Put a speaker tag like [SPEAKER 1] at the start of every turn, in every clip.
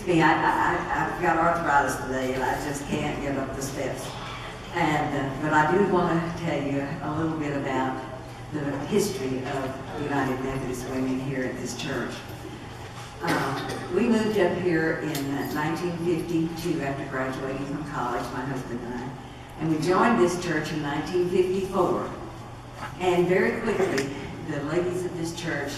[SPEAKER 1] It's me. I've got arthritis today, and I just can't get up the steps. But I do want to tell you a little bit about the history of United Methodist Women here at this church. We moved up here in 1952 after graduating from college, my husband and we joined this church in 1954. And very quickly, the ladies of this church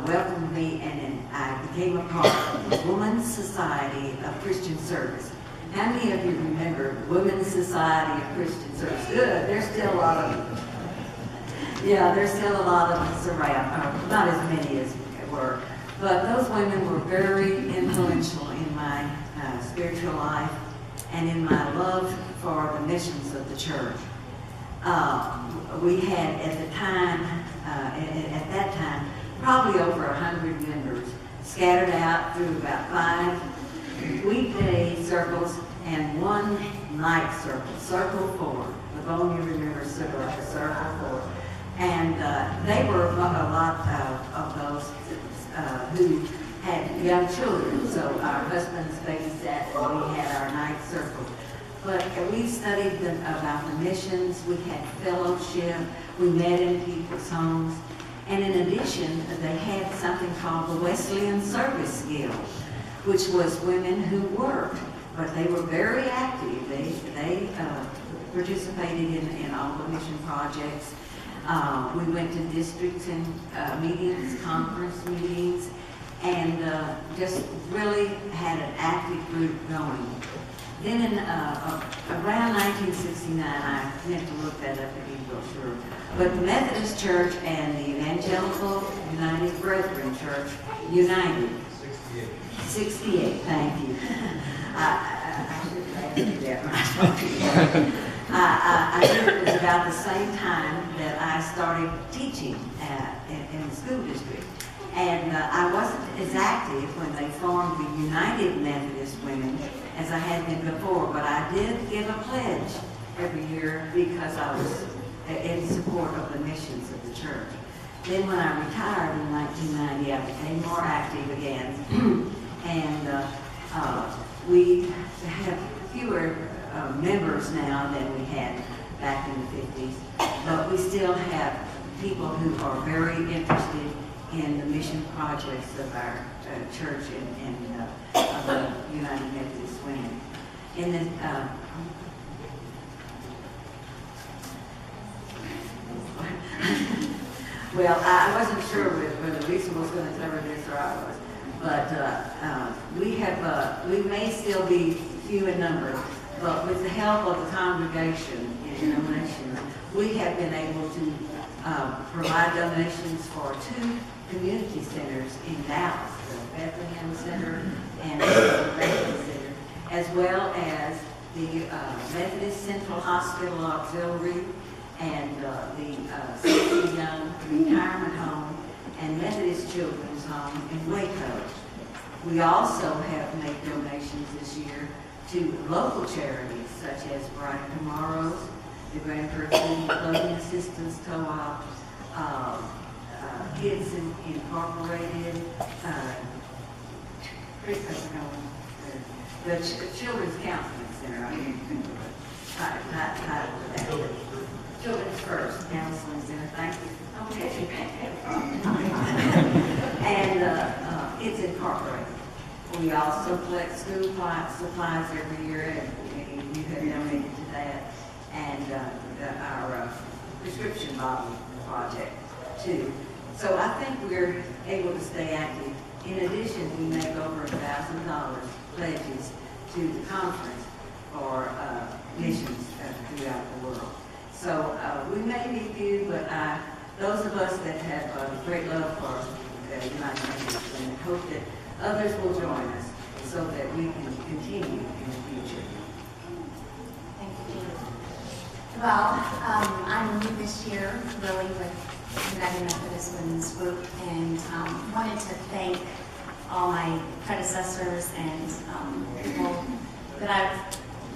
[SPEAKER 1] welcomed me, and I became a part of the Women's Society of Christian Service. How many of you remember Women's Society of Christian Service? Good, there's still a lot of them. Yeah, there's still a lot of us around, not as many as were. But those women were very influential in my spiritual life and in my love for the missions of the church. We had at that time, probably over 100 members scattered out through about 5 weekday circles and 1 night circle, Circle 4. Livonia remembers Circle 4. And they were a lot of those who had young children, so our husbands babysat and we had our night circle. But we studied about the missions, we had fellowship, we met in people's homes, and in addition, they had something called the Wesleyan Service Guild, which was women who worked, but they were very active. They participated in all the mission projects. We went to districts and meetings, conference meetings, and just really had an active group going. Then in around 1969, I meant to look that up to be real sure, but the Methodist Church and the Evangelical United Brethren Church united. 68, thank you. I should have asked you that when I spoke to you. I think it was about the same time that I started teaching in the school district. And I wasn't as active when they formed the United Methodist Women as I had been before, but I did give a pledge every year because I was in support of the missions of the church. Then when I retired in 1990, I became more active again. And we have fewer members now than we had back in the 50s, but we still have people who are very interested in the mission projects of our church and of the United Methodist Women. In the, well, I wasn't sure whether Liesil was going to cover this or I was, but we may still be few in number, but with the help of the congregation in donations, we have been able to provide donations for 2 community centers in Dallas, the Bethlehem Center and the Prairie Center, as well as the Methodist Central Hospital Auxiliary and the City Young Retirement Home and Methodist Children's Home in Waco. We also have made donations this year to local charities such as Bright Tomorrows, the Grand Prairie Clothing Assistance Co-op, Kids Incorporated, the Children's Counseling Center, I can't think of it, title of that. Children's First Counseling Center, thank you. Okay. And Kids Incorporated. We also collect school supplies every year, and you have donated to that, and our prescription bottle project too. So I think we're able to stay active. In addition, we make over $1,000 pledges to the conference for missions throughout the world. So we may be few, but those of us that have a great love for the United Methodist Women hope that others will join us so that we can continue in the future.
[SPEAKER 2] Thank you, Jean. Well, I'm new this year, really, with United Methodist Women's Group, and wanted to thank all my predecessors and people that I've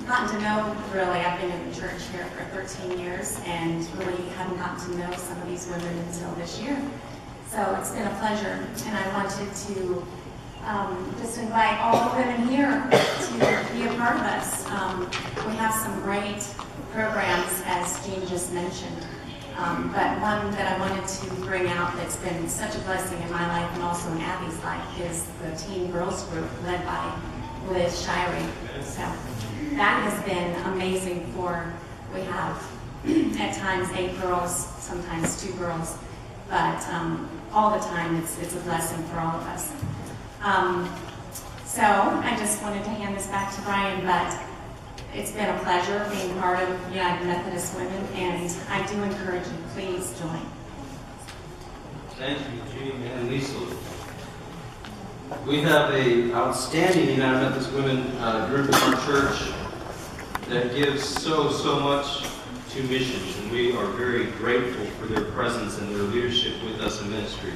[SPEAKER 2] gotten to know. Really, I've been in the church here for 13 years and really haven't gotten to know some of these women until this year. So it's been a pleasure, and I wanted to just invite all the women here to be a part of us. We have some great programs, as Jean just mentioned. But one that I wanted to bring out that's been such a blessing in my life and also in Abby's life is the Teen Girls Group led by Liesil. So that has been amazing we have at times 8 girls, sometimes 2 girls, but all the time it's a blessing for all of us. So I just wanted to hand this back to Brian, but it's been a pleasure being part of United Methodist Women, and I do encourage you, please join.
[SPEAKER 3] Thank you, Jean and Liesil. We have an outstanding United Methodist Women group in our church that gives so much to missions, and we are very grateful for their presence and their leadership with us in ministry.